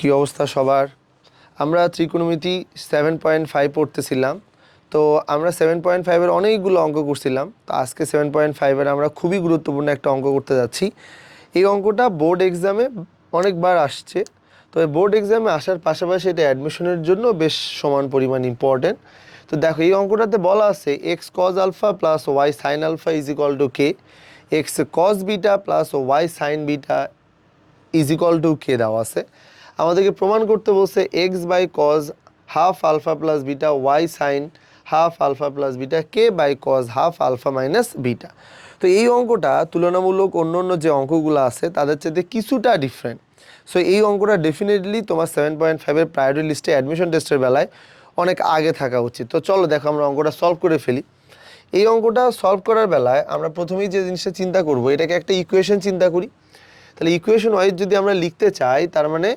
কি অবস্থা সবার? আমরা ত্রিকোণমিতি 7.5 পড়তেছিলাম। তো আমরা 7.5 এর অনেকগুলো অঙ্ক করছিলাম। তো আজকে 7.5 এর আমরা খুবই গুরুত্বপূর্ণ একটা অঙ্ক করতে যাচ্ছি। এই অঙ্কটা বোর্ড এক্সামে অনেকবার আসছে। তো বোর্ড এক্সামে আসার পাশাপাশি এটা অ্যাডমিশনের জন্য বেশ সমান পরিমাণ ইম্পর্টেন্ট। তো দেখো এই অঙ্কটাতে বলা আছে x cos alpha plus y sine alpha is equal to k, x cos beta plus y sine beta is equal to k দেওয়া আছে। আমাদেরকে প্রমাণ করতে বলছে x by cos half alpha plus beta y sine half alpha plus beta k by cos half alpha minus beta. তো এই অঙ্কটা তুলনামূলক অন্য অন্য যে অঙ্কগুলো আছে তাদের চাইতে কিছুটা ডিফারেন্ট। সো এই অঙ্কটা ডেফিনেটলি তোমার 7.5 এর প্রায়োরিটি লিস্টে অ্যাডমিশন টেস্টের বেলায় অনেক আগে থাকা উচিত। তো চলো দেখো আমরা অঙ্কটা সলভ করে ফেলি। এই অঙ্কটা সলভ করার বেলায় আমরা প্রথমেই যে জিনিসটা চিন্তা করব, এটাকে একটা ইকুয়েশন চিন্তা করি। তাহলে ইকুয়েশন ওয়াইজ যদি আমরা লিখতে চাই, তার মানে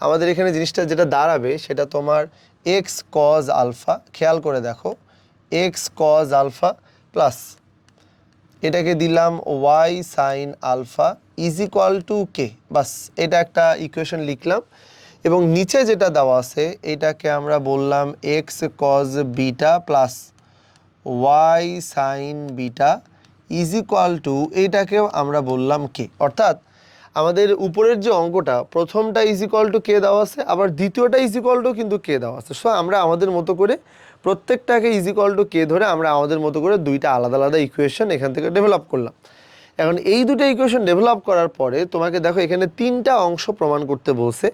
আমাদের এখানে জিনিসটা যেটা দাঁড়াবে সেটা তোমার এক্স কজ আলফা, খেয়াল করে দেখো, এক্স কজ আলফা প্লাস এটাকে দিলাম y sine alpha is equal to k. বাস, এটা একটা ইকুয়েশন লিখলাম। এবং নিচে যেটা দেওয়া আছে এটাকে আমরা বললাম x cos beta plus y sine beta is equal to এইটাকেও আমরা বললাম কে। অর্থাৎ আমাদের উপরের যে অঙ্কটা প্রথমটা ইজ ইকুয়াল টু কে দেওয়া আছে, আবার দ্বিতীয়টা ইজ ইকুয়াল টু কিন্তু কে দেওয়া আছে। সো আমরা আমাদের মতো করে প্রত্যেকটাকে ইজ ইকুয়াল টু কে ধরে আমরা আমাদের মতো করে দুইটা আলাদা আলাদা ইকুয়েশন এখান থেকে ডেভেলপ করলাম। এখন এই দুটো ইকুয়েশন ডেভেলপ করার পরে তোমাকে দেখো এখানে তিনটা অংশ প্রমাণ করতে বলছে।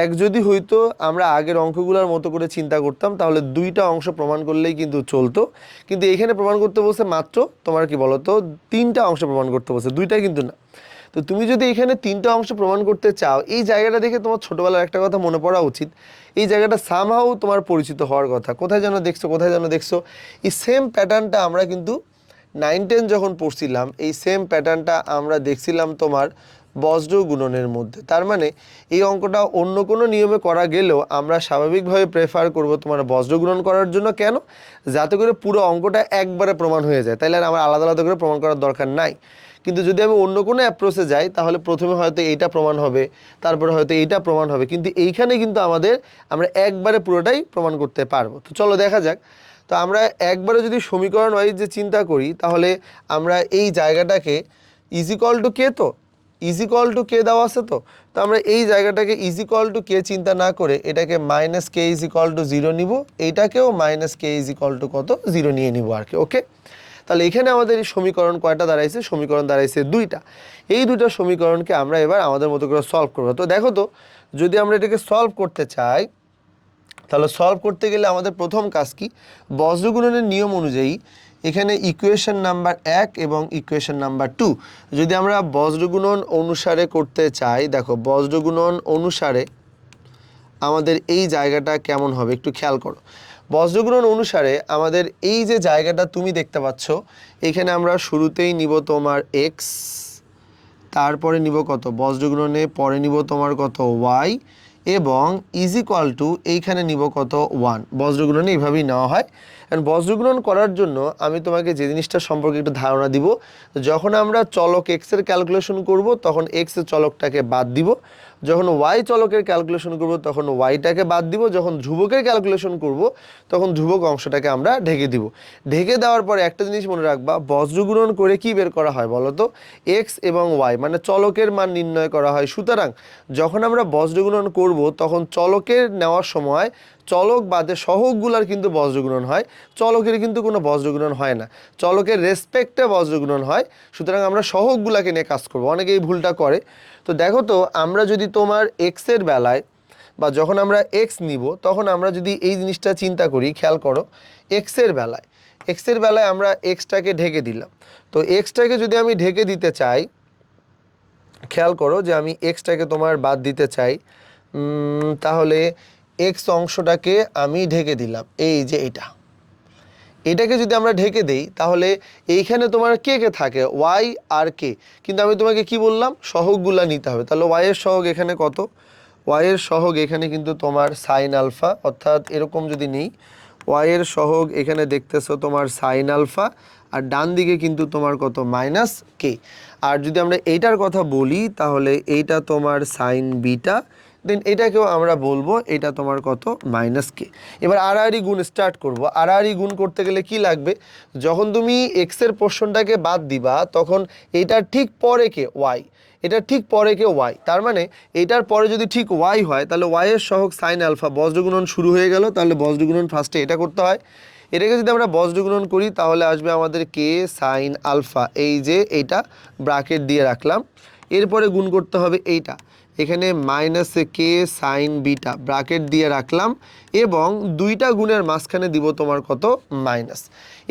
এক যদি হয়তো আমরা আগের অঙ্কগুলোর মতো করে চিন্তা করতাম তাহলে দুইটা অংশ প্রমাণ করলেই কিন্তু চলতো, কিন্তু এখানে প্রমাণ করতে বলছে মাত্র তোমার কি বলতো তিনটা অংশ প্রমাণ করতে বলছে, দুইটা কিন্তু না। তো তুমি যদি এখানে তিনটা অংশ প্রমাণ করতে চাও, এই জায়গাটা দেখে তোমার ছোটোবেলার একটা কথা মনে পড়া উচিত। এই জায়গাটা সামহাও তোমার পরিচিত হওয়ার কথা। কোথায় যেন দেখছো এই সেম প্যাটার্নটা আমরা কিন্তু 9-10 যখন পড়ছিলাম, এই সেম প্যাটার্নটা আমরা দেখছিলাম তোমার বজ্র গুণনের মধ্যে। তার মানে এই অঙ্কটা অন্য কোনো নিয়মে করা গেলেও আমরা স্বাভাবিকভাবে প্রেফার করব তোমার বজ্র গুণন করার জন্য। কেন? যাতে করে পুরো অঙ্কটা একবারে প্রমাণ হয়ে যায়, তাইলে আর আমার আলাদা আলাদা করে প্রমাণ করার দরকার নাই। কিন্তু যদি আমি অন্য কোনো অ্যাপ্রোচে যাই তাহলে প্রথমে হয়তো এইটা প্রমাণ হবে, তারপরে হয়তো এইটা প্রমাণ হবে, কিন্তু এইখানে কিন্তু আমরা একবারে পুরোটাই প্রমাণ করতে পারবো। তো চলো দেখা যাক। তো আমরা একবারে যদি সমীকরণ ওয়াইজ যে চিন্তা করি তাহলে আমরা এই জায়গাটাকে ইজ ইকুয়াল টু কে, তো ইজ ইকুয়াল টু কে দেওয়া আছে। তো আমরা এই জায়গাটাকে ইজ ইকুয়াল টু কে চিন্তা না করে এটাকে minus k is equal to 0 নিব, এইটাকেও minus k is equal to কত 0 নিয়ে নিব আর কি। ওকে, তাহলে এখানে আমাদের এই সমীকরণ কয়টা দাঁড়াইছে? সমীকরণ দাঁড়াইছে দুইটা। এই দুইটা সমীকরণকে আমরা এবার আমাদের মতো করে সলভ করবো। তো দেখো তো, যদি আমরা এটাকে সলভ করতে চাই তাহলে সলভ করতে গেলে আমাদের প্রথম কাজ কি? বজ্রগুণনের নিয়ম অনুযায়ী এখানে ইকুয়েশন নাম্বার 1 এবং ইকুয়েশন নাম্বার 2 যদি আমরা বজ্রগুণন অনুসারে করতে চাই, দেখো বজ্রগুণন অনুসারে আমাদের এই জায়গাটা কেমন হবে একটু খেয়াল করো। বজ্রগুণন অনুসারে আমাদের এই যে জায়গাটা তুমি দেখতে পাচ্ছ, এখানে আমরা শুরুতেই নিব তোমার এক্স, তারপরে নিব কত বজ্রগুণনে, পরে নিব তোমার কত ওয়াই, এবং ইজ ইকুয়াল টু এইখানে নিব কত 1। বজ্রগুণনে এইভাবেই নেওয়া হয়। অ্যান্ড বজ্রগুণন করার জন্য আমি তোমাকে যে জিনিসটা সম্পর্কে একটু ধারণা দিব, যখন আমরা চলক এক্সের ক্যালকুলেশন করব তখন এক্সের চলকটাকে বাদ দিব, যখন ওয়াই চলকের ক্যালকুলেশন করব তখন ওয়াইটাকে বাদ দিব, যখন ধ্রুবকের ক্যালকুলেশন করব তখন ধ্রুবক অংশটাকে আমরা ঢেকে দিব। ঢেকে দেওয়ার পরে একটা জিনিস মনে রাখবা, বজ্রগুণন করে কি বের করা হয় বলো তো? এক্স এবং ওয়াই মানে চলকের মান নির্ণয় করা হয়। সুতরাং যখন আমরা বজ্রগুণন করব তখন চলকের নেওয়ার সময় চলক বাদে সহগগুলার কিন্তু বজ্রগুণন হয়, চলকের কিন্তু কোনো বজ্রগুণন হয় না, চলকের রেসপেক্টে বজ্রগুণন হয়। সুতরাং আমরা সহগগুলাকে নিয়ে কাজ করব, অনেকে এই ভুলটা করে। তো দেখো তো, আমরা যদি তোমার এক্সের বেলায় বা যখন আমরা এক্স নিব তখন আমরা যদি এই জিনিসটা চিন্তা করি, খেয়াল করো, এক্সের বেলায় আমরা এক্সটাকে ঢেকে দিলাম। তো এক্সটাকে যদি আমি ঢেকে দিতে চাই, খেয়াল করো যে আমি এক্সটাকে তোমার বাদ দিতে চাই, তাহলে এক্স অংশটাকে আমি ঢেকে দিলাম, এই যে এটাকে যদি আমরা ঢেকে দেই তাহলে এইখানে তোমার কে কে থাকে? ওয়াই আর কে। কিন্তু আমি তোমাকে কি বললাম? সহগগুলা নিতে হবে। তাহলে ওয়াইয়ের সহগ এখানে কত? ওয়াইয়ের সহগ এখানে কিন্তু তোমার সাইন আলফা, অর্থাৎ এরকম যদি নেই, ওয়াইয়ের সহগ এখানে দেখতেছো তোমার সাইন আলফা, আর ডান দিকে কিন্তু তোমার কত? মাইনাস কে। আর যদি আমরা এইটার কথা বলি তাহলে এইটা তোমার সাইন বিটা, দেন এটাকেও আমরা বলবো এটা তোমার কত মাইনাস কে। এবার আড়াআড়ি গুণ স্টার্ট করব। আড়াআড়ি গুণ করতে গেলে কি লাগবে, যখন তুমি এক্সের পোর্শনটাকে বাদ দিবা তখন এটার ঠিক পরে কে ওয়াই, এটা ঠিক পরে কে ওয়াই, তার মানে এটার পরে যদি ঠিক ওয়াই হয় তাহলে ওয়াইয়ের সহগ সাইন আলফা, বজ্রগুণন শুরু হয়ে গেল, তাহলে বজ্রগুণন ফার্স্টে এটা করতে হয়। এটাকে যদি আমরা বজ্রগুণন করি তাহলে আসবে আমাদের কে সাইন আলফা, এই যে এইটা ব্র্যাকেট দিয়ে রাখলাম। এরপরে গুণ করতে হবে এইটা, এখানে মাইনাস কে সাইন বিটা ব্র্যাকেট দিয়ে রাখলাম, এবং দুইটা গুণের মাঝখানে দিব তোমার কত মাইনাস।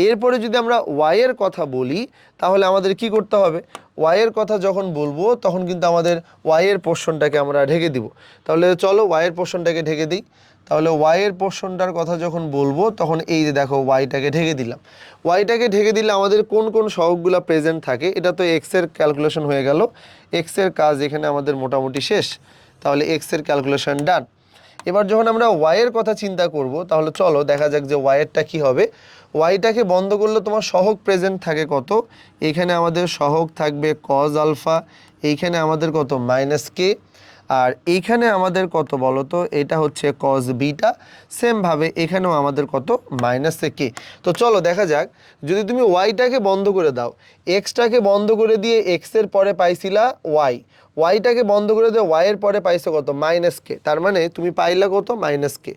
এরপরে যদি আমরা ওয়াইয়ের কথা বলি তাহলে আমাদের কি করতে হবে, ওয়াইয়ের কথা যখন বলবো তখন কিন্তু আমাদের ওয়াইয়ের পোর্শনটাকে আমরা ঢেকে দিব। তাহলে চলো ওয়াইয়ের পোর্শনটাকে ঢেকে দিই। তাহলে ওয়াইয়ের পোর্শনটার কথা যখন বলবো তখন এই যে দেখো ওয়াইটাকে ঢেকে দিলাম। ওয়াইটাকে ঢেকে দিলে আমাদের কোন কোন সহগগুলো প্রেজেন্ট থাকে, এটা তো এক্সের ক্যালকুলেশন হয়ে গেল, এক্সের কাজ এখানে আমাদের মোটামুটি শেষ। তাহলে এক্সের ক্যালকুলেশন ডান। এবার যখন আমরা ওয়াইয়ের কথা চিন্তা করব তাহলে চলো দেখা যাক যে ওয়াইয়েরটা কি হবে। ওয়াইটাকে বন্ধ করলে তোমার সহগ প্রেজেন্ট থাকে কত, এইখানে আমাদের সহগ থাকবে কজ আলফা, এইখানে আমাদের কত মাইনাস কে, আর এইখানে আমাদের কত বলো তো, এটা হচ্ছে কজ বিটা, সেমভাবে এখানেও আমাদের কত মাইনাস কে। তো চলো দেখা যাক, যদি তুমি ওয়াইটাকে বন্ধ করে দাও, এক্সটাকে বন্ধ করে দিয়ে এক্সের পরে পাইছিলা ওয়াই, ওয়াইটাকে বন্ধ করে দিয়ে ওয়াইয়ের পরে পাইছো কত মাইনাস কে, তার মানে তুমি পাইলা কত মাইনাস কে।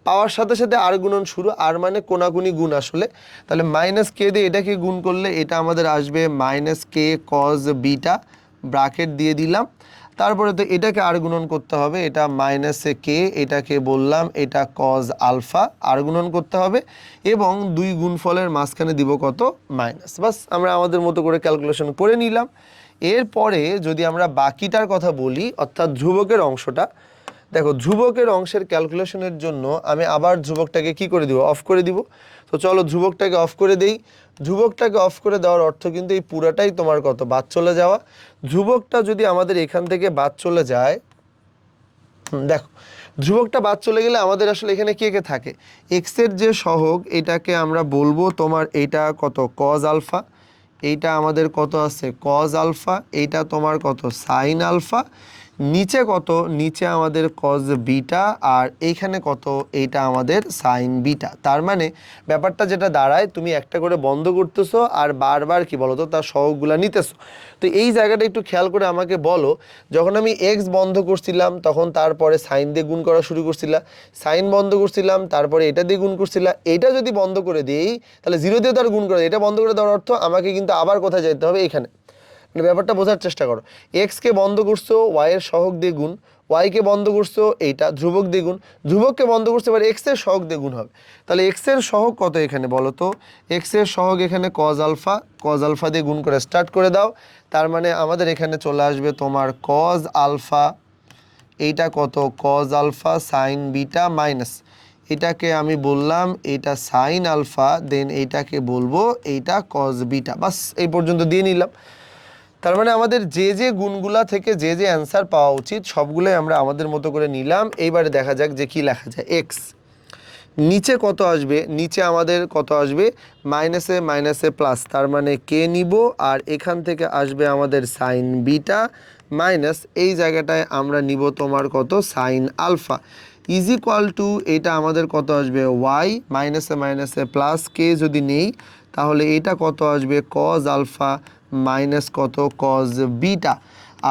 পাওয়ার সাথে সাথে আর গুণন শুরু, আর মানে কোনাকুনি গুণ আসলে, তাহলে মাইনাস কে দিয়ে এটাকে গুণ করলে এটা আমাদের আসবে মাইনাস কে কজ বিটা, ব্র্যাকেট দিয়ে দিলাম। তারপরে তো এটাকে আর গুণন করতে হবে, এটা মাইনাসে কে, এটাকে বললাম এটা কজ আলফা, আর গুণন করতে হবে, এবং দুই গুণফলের মাঝখানে দিব কত মাইনাস। বাস আমরা আমাদের মতো করে ক্যালকুলেশন করে নিলাম। এরপরে যদি আমরা বাকিটার কথা বলি, অর্থাৎ ধ্রুবকের অংশটা, দেখো ধ্রুবকের অংশের ক্যালকুলেশনের জন্য আমি আবার ধ্রুবকটাকে কি করে দিব, অফ করে দিব। তো চলো ধ্রুবকটাকে অফ করে দেই। ধ্রুবকটাকে অফ করে দেওয়ার অর্থ কিন্তু এই পুরাটাই তোমার কত বাদ চলে যাওয়া। ধ্রুবকটা যদি আমাদের এখান থেকে বাদ চলে যায়, দেখো ধ্রুবকটা বাদ চলে গেলে আমাদের আসলে এখানে কে কে থাকে, এক্সের যে সহগ এটাকে আমরা বলবো তোমার এইটা কত কজ আলফা, এইটা আমাদের কত আছে কজ আলফা, এইটা তোমার কত সাইন আলফা, নিচে কত, নিচে আমাদের কজ বিটা, আর এইখানে কত, এইটা আমাদের সাইন বিটা। তার মানে ব্যাপারটা যেটা দাঁড়ায়, তুমি একটা করে বন্ধ করতেছো আর বারবার কি বলো তো তার সহগগুলা নিতেছো। তো এই জায়গাটা একটু খেয়াল করে আমাকে বলো, যখন আমি এক্স বন্ধ করছিলাম তখন তারপরে সাইন দিয়ে গুণ করা শুরু করছিলাম, সাইন বন্ধ করছিলাম তারপরে এটা দিয়ে গুণ করছিলাম, এটা যদি বন্ধ করে দিই তাহলে জিরো দিয়ে তো আর গুণ করে, এটা বন্ধ করে দেওয়ার অর্থ আমাকে কিন্তু আবার কোথায় যেতে হবে, এখানে। মানে ব্যাপারটা বোঝার চেষ্টা করো, এক্সকে বন্ধ করছো ওয়াইয়ের সহগ দিয়ে গুণ, ওয়াইকে বন্ধ করছো এইটা ধ্রুবক দিয়ে গুণ, ধ্রুবককে বন্ধ করছো এবার এক্সের সহগ দিয়ে গুণ হবে। তাহলে এক্সের সহগ কত এখানে বলো তো, এক্সের সহগ এখানে কজ আলফা, কজ আলফা দিয়ে গুণ করে স্টার্ট করে দাও। তার মানে আমাদের এখানে চলে আসবে তোমার কজ আলফা, এইটা কত cos alpha sine beta minus, এটাকে আমি বললাম এটা সাইন আলফা, দেন এইটাকে বলবো এইটা কজ বিটা। বাস এই পর্যন্ত দিয়ে নিলাম। তার মানে আমাদের যে যে গুণগুলা থেকে যে যে অ্যান্সার পাওয়া উচিত সবগুলোই আমরা আমাদের মতো করে নিলাম। এইবারে দেখা যাক যে কি লেখা যায়। এক্স নিচে কত আসবে, নিচে আমাদের কত আসবে মাইনাসে মাইনাসে প্লাস, তার মানে কে নিব, আর এখান থেকে আসবে আমাদের সাইন বিটা মাইনাস, এই জায়গাটায় আমরা নিব তোমার কত sine alpha, is equal to এটা আমাদের কত আসবে ওয়াই, মাইনাসে মাইনাসে প্লাস কে যদি নেই তাহলে এটা কত আসবে কজ আলফা মাইনাস কত কজ বিটা।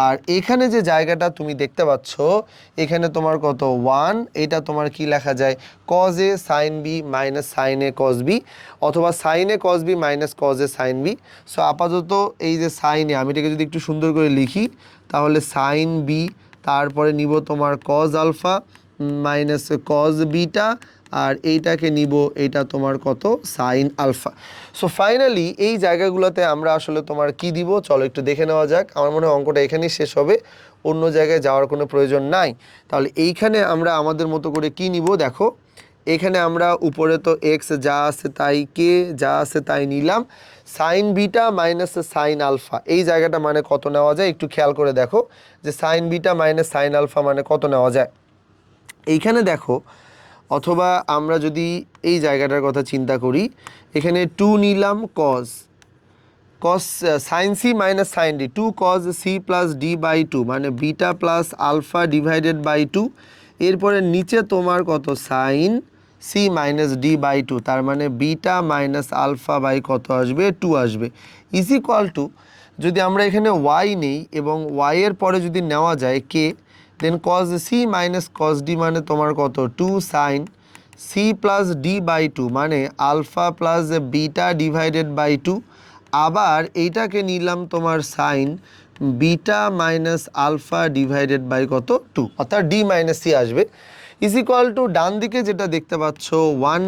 আর এখানে যে জায়গাটা তুমি দেখতে পাচ্ছ এখানে তোমার কত 1, এটা তোমার কি লেখা যায় cos A sine B minus sine A cos B, অথবা sine A cos B minus cos A sine B. So আপাতত এই যে সাইনে আমি এটাকে যদি একটু সুন্দর করে লিখি তাহলে সাইন বি, তারপরে নিব তোমার cos alpha minus cos beta, আর এইটাকে নিব এটা তোমার কত সাইন আলফা। সো ফাইনালি এই জায়গাগুলোতে আমরা আসলে তোমার কি দিব চলো একটু দেখে নেওয়া যাক। আমার মনে হয় অঙ্কটা এখানেই শেষ হবে, অন্য জায়গায় যাওয়ার কোনো প্রয়োজন নাই। তাহলে এইখানে আমরা আমাদের মতো করে কি নিব, দেখো এখানে আমরা উপরে তো এক্স যা আছে তাই, কে যা আছে তাই নিলাম, sine beta minus sine alpha এই জায়গাটা মানে কত নেওয়া যায় একটু খেয়াল করে দেখো যে sine beta minus sine alpha মানে কত নেওয়া যায় এইখানে দেখো। অথবা আমরা যদি এই জায়গাটার কথা চিন্তা করি, এখানে 2 নিলাম cos, cos sine C minus sine D, two cos C plus D by two, মানে beta plus alpha divided by two. এরপরে নিচে তোমার কত sine C minus D by two, তার মানে বিটা মাইনাস আলফা বাই কত আসবে, টু আসবে। ইজ ইকুয়াল টু, যদি আমরা এখানে ওয়াই নেই এবং ওয়াই এর পরে যদি নেওয়া যায় k, then cos C minus cos D মানে তোমার কত, two sine C plus D by two, মানে alpha plus beta divided by two. আবার এইটাকে নিলাম তোমার sine beta minus alpha divided by কত, টু, অর্থাৎ ডি মাইনাস সি আসবে। ইজ ইকুয়াল টু ডান দিকে যেটা দেখতে পাচ্ছ 1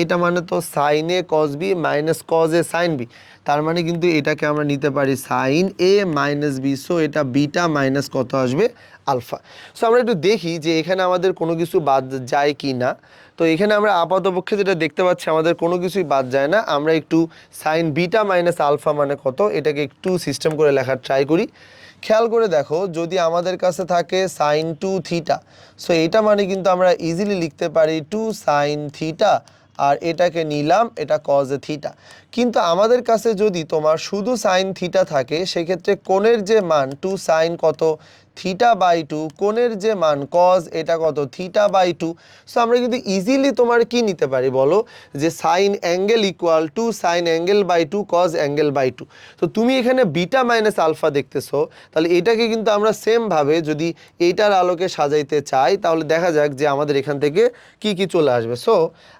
এটা মানে তো sine A cos B minus cos A sine B, তার মানে কিন্তু এটাকে আমরা নিতে পারি সাইন এ মাইনাস বি। সো এটা বিটা মাইনাস কত আসবে, আলফা। সো আমরা একটু দেখি যে এখানে আমাদের কোনো কিছু বাদ যায় কি না। তো এখানে আমরা আপাতপক্ষে যেটা দেখতে পাচ্ছি আমাদের কোনো কিছুই বাদ যায় না। আমরা একটু সাইন বিটা মাইনাস আলফা মানে কত, এটাকে একটু সিস্টেম করে লেখার ট্রাই করি। খেয়াল করে দেখো, যদি আমাদের কাছে থাকে সাইন টু থিটা, সো এটা মানে কিন্তু আমরা ইজিলি লিখতে পারি টু সাইন থিটা, আর এটাকে নিলাম এটা কজ থিটা। কিন্তু আমাদের কাছে যদি তোমার শুধু সাইন থিটা থাকে, সেক্ষেত্রে কোণের যে মান টু সাইন কত থিটা বাই টু, কোণের যে মান কজ এটা কত থিটা বাই টু। সো আমরা কিন্তু ইজিলি তোমার কি নিতে পারি বলো, যে sine angle equal to sine angle by two cos angle by two. তো তুমি এখানে বিটা মাইনাস আলফা দেখতেছো, তাহলে এটাকে কিন্তু আমরা সেমভাবে যদি এইটার আলোকে সাজাইতে চাই, তাহলে দেখা যাক যে আমাদের এখান থেকে কি কি চলে আসবে। সো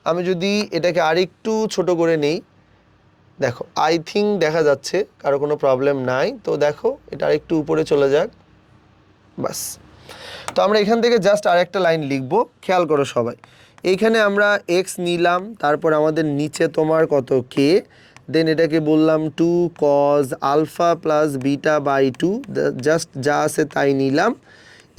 আমি যদি এটাকে আরেকটু ছোট করে নেই, দেখো আই থিঙ্ক দেখা যাচ্ছে, কারো কোনো প্রবলেম নাই। তো দেখো এটা আরেকটু উপরে চলে যাক, বাস। তো আমরা এখান থেকে জাস্ট আরেকটা লাইন লিখবো, খেয়াল করো সবাই। এইখানে আমরা এক্স নিলাম, তারপর আমাদের নিচে তোমার কত কে, দেন এটাকে বললাম two cos alpha plus beta by two, just যা আছে তাই নিলাম।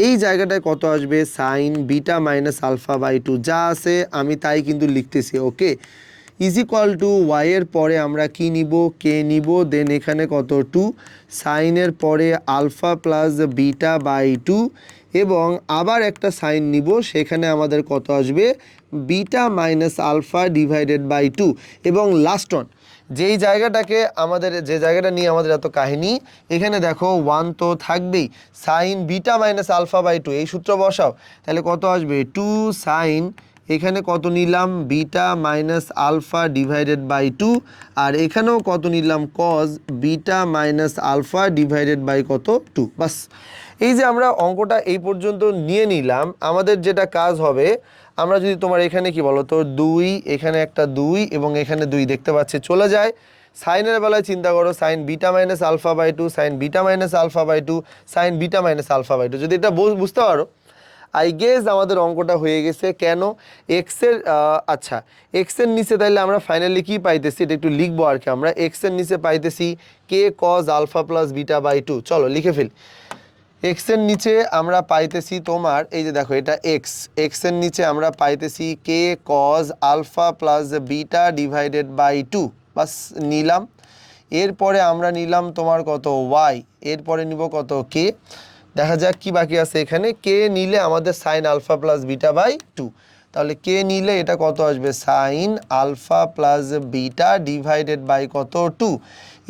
এই জায়গাটায় কত আসবে, sine beta minus alpha by two, যা আছে আমি তাই কিন্তু লিখতেছি, ওকে। ইজ ইকুয়াল টু ওয়াইয়ের পরে আমরা কি নিব, কে নিব, দেন এখানে কত টু সাইনের পরে alpha plus beta by two, এবং আবার একটা সাইন নিব, সেখানে আমাদের কত আসবে, beta minus alpha divided by two. এবং লাস্ট ওয়ান, যেই জায়গাটাকে আমাদের, যে জায়গাটা নিয়ে আমাদের এত কাহিনী, এখানে দেখো ওয়ান তো থাকবেই, sine beta minus alpha by two, এই সূত্র বসাও, তাহলে কত আসবে, টু সাইন এখানে কত নিলাম, beta minus alpha divided by two, আর এখানেও কত নিলাম, cos beta minus alpha divided by কত, টু। বাস, এই যে আমরা অঙ্কটা এই পর্যন্ত নিয়ে নিলাম, আমাদের যেটা কাজ হবে, আমরা যদি তোমার এখানে কি বলো তো দুই, এখানে একটা দুই এবং এখানে দুই দেখতে পাচ্ছি, চলে যায়। সাইনের বেলায় চিন্তা করো, sine beta minus alpha by two, sine beta minus alpha by two, sine beta minus alpha by two, যদি এটা বুঝতে পারো, আই গেস আমাদের অঙ্কটা হয়ে গেছে। কেন এক্সের, আচ্ছা এক্সের নিচে তাইলে আমরা ফাইনালি কি পাইতেছি, এটা একটু লিখবো আর কি। আমরা এক্সের নিচে পাইতেছি k cos alpha plus beta by two, চলো লিখে ফেলি। এক্সের নিচে আমরা পাইতেছি তোমার, এই যে দেখো এটা এক্স, এক্সের নিচে আমরা পাইতেছি k cos alpha plus beta divided by two, বাস নিলাম। এরপরে আমরা নিলাম তোমার কত ওয়াই, এরপরে নিব কত কে, দেখা যাক কি বাকি আছে এখানে। কে নিলে আমাদের sine alpha plus beta by two, তাহলে কে নিলে এটা কত আসবে, sine alpha plus beta divided by কত, টু।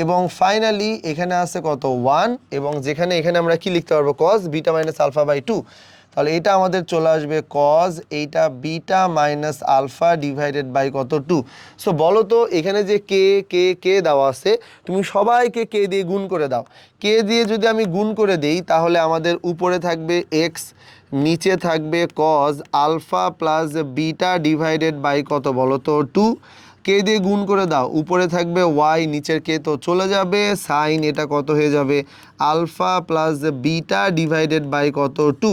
এবং ফাইনালি এখানে আছে কত ওয়ান, এবং যেখানে এখানে আমরা কি লিখতে পারবো, cos beta minus alpha by two, তাহলে এটা আমাদের চলে আসবে কজ এইটা beta minus alpha divided by কত, টু। সো বলো তো এখানে যে কে কে কে দেওয়া আছে, তুমি সবাইকে কে দিয়ে গুণ করে দাও। কে দিয়ে যদি আমি গুণ করে দেই, তাহলে আমাদের উপরে থাকবে এক্স, নিচে থাকবে cos alpha plus beta divided by কত বলো তো, টু। কে দিয়ে গুণ করে দাও, উপরে থাকবে ওয়াই, নিচের কে তো চলে যাবে, সাইন এটা কত হয়ে যাবে, alpha plus beta divided by কত, টু,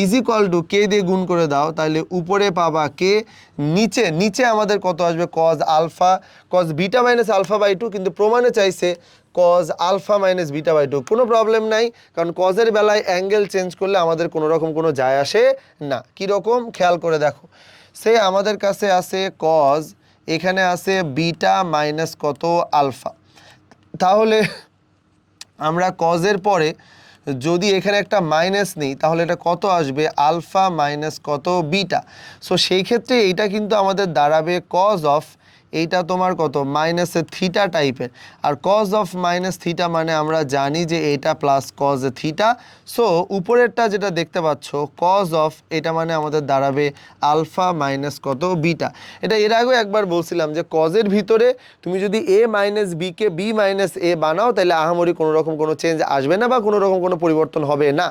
ইজ ইকুয়াল টু কে দিয়ে গুণ করে দাও, তাহলে উপরে পাবা কে, নিচে নিচে আমাদের কত আসবে, cos alpha, cos beta minus alpha by two, কিন্তু প্রমাণে চাইছে cos alpha minus beta by two. কোনো প্রবলেম নাই, কারণ কজের বেলায় অ্যাঙ্গেল চেঞ্জ করলে আমাদের কোনো রকম কোনো যায় আসে না। কীরকম খেয়াল করে দেখো, সে আমাদের কাছে আছে কজ, এখানে আছে বিটা মাইনাস কত আলফা, তাহলে আমরা কজের পরে যদি এখানে একটা মাইনাস নেই, তাহলে এটা কত আসবে, আলফা মাইনাস কত বিটা। সো সেই ক্ষেত্রে এইটা কিন্তু আমাদের দাঁড়াবে কজ অফ, এইটা তোমার কত মাইনাস থিটা টাইপের, আর কজ অফ মাইনাস থিটা মানে আমরা জানি যে এটা প্লাস কজ থিটা। সো উপরেরটা যেটা দেখতে পাচ্ছ কজ অফ, এটা মানে আমাদের দাঁড়াবে আলফা মাইনাস কত বিটা। এটা এর আগেও একবার বলছিলাম যে কজের ভিতরে তুমি যদি এ মাইনাস বিকে বি মাইনাস এ বানাও তাহলে আহামরি কোনো রকম কোনো চেঞ্জ আসবে না বা কোনো রকম কোনো পরিবর্তন হবে না।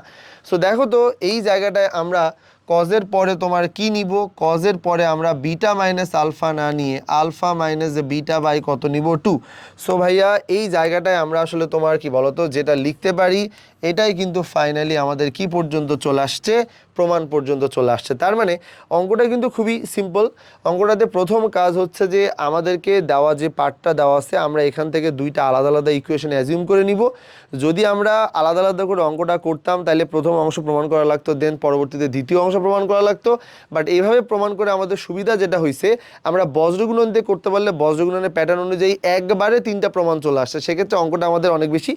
সো দেখো তো এই জায়গাটায় আমরা কজের পরে তোমার কি নিব, কজের পরে আমরা বিটা মাইনাস আলফা না নিয়ে আলফা মাইনাস বিটা বাই কত নিব 2। সো ভাইয়া এই জায়গাটায় আমরা আসলে তোমার কি বলতো যেটা লিখতে পারি এটাই কিন্তু ফাইনালি আমাদের কি পর্যন্ত চলে আসছে, প্রমাণ পর্যন্ত চলে আসছে। তার মানে অঙ্কটা কিন্তু খুবই সিম্পল। অঙ্কটাতে প্রথম কাজ হচ্ছে যে আমাদেরকে দেওয়া যে পার্টটা দেওয়া আছে আমরা এখান থেকে দুইটা আলাদা আলাদা ইকুয়েশন অ্যাজিউম করে নিব। যদি আমরা আলাদা আলাদা করে অঙ্কটা করতাম তাহলে প্রথম অংশ প্রমাণ করা লাগতো, দেন পরবর্তীতে দ্বিতীয় অংশ প্রমাণ করা লাগতো। বাট এইভাবে প্রমাণ করে আমাদের সুবিধা যেটা হয়েছে আমরা বজ্রগুণন দিয়ে করতে পারলে বজ্রগুণনের প্যাটার্ন অনুযায়ী একবারে 3টা প্রমাণ চলে আসছে, সেক্ষেত্রে অঙ্কটা আমাদের অনেক বেশি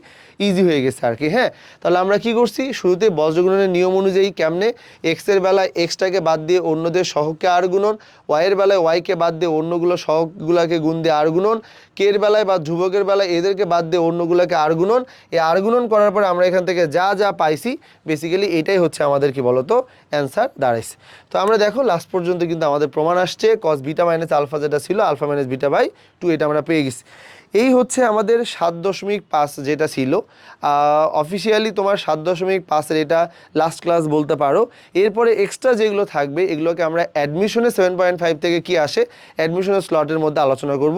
ইজি হয়ে গেছে আর কি। হ্যাঁ, তাহলে আমরা কি করছি শুরুতে বজ্রগুণনের নিয়ম অনুযায়ী কেমনে এক্সের বেলায় এক্সটাকে বাদ দিয়ে অন্যদের সহগকে আর গুণন, ওয়াইয়ের বেলায় ওয়াইকে বাদ দিয়ে অন্যগুলো সহগগুলোকে গুণ দিয়ে আর গুণন, কে এর বেলায় বা ধ্রুবকের বেলায় এদেরকে বাদ দিয়ে অন্যগুলোকে আর গুণন। এই আর গুণন করার পরে আমরা এখান থেকে যা যা পাইছি বেসিক্যালি এটাই হচ্ছে আমাদের কি বলতো অ্যান্সার দাঁড়াইছে। তো আমরা দেখো লাস্ট পর্যন্ত কিন্তু আমাদের প্রমাণ আসছে কস বিটা মাইনাস আলফা যেটা ছিল আলফা মাইনাস বিটা বাই 2 এটা আমরা পেয়ে গেছি। এই হচ্ছে আমাদের 7.5 যেটা ছিল অফিসিয়ালি তোমার 7.5-এর এটা লাস্ট ক্লাস বলতে পারো। এরপরে এক্সট্রা যেগুলো থাকবে এগুলোকে আমরা অ্যাডমিশনে 7.5 থেকে কি আসে অ্যাডমিশনের স্লটের মধ্যে আলোচনা করব।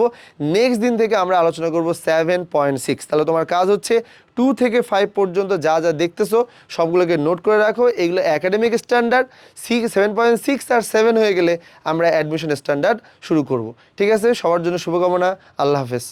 নেক্সট দিন থেকে আমরা আলোচনা করব 7.6। তাহলে তোমার কাজ হচ্ছে 2 থেকে 5 পর্যন্ত যা যা দেখতেছো সবগুলোকে নোট করে রাখো। এগুলো একাডেমিক স্ট্যান্ডার্ড, 7.6 আর 7 হয়ে গেলে আমরা অ্যাডমিশন স্ট্যান্ডার্ড শুরু করব। ঠিক আছে, সবার জন্য শুভকামনা, আল্লাহ হাফেজ।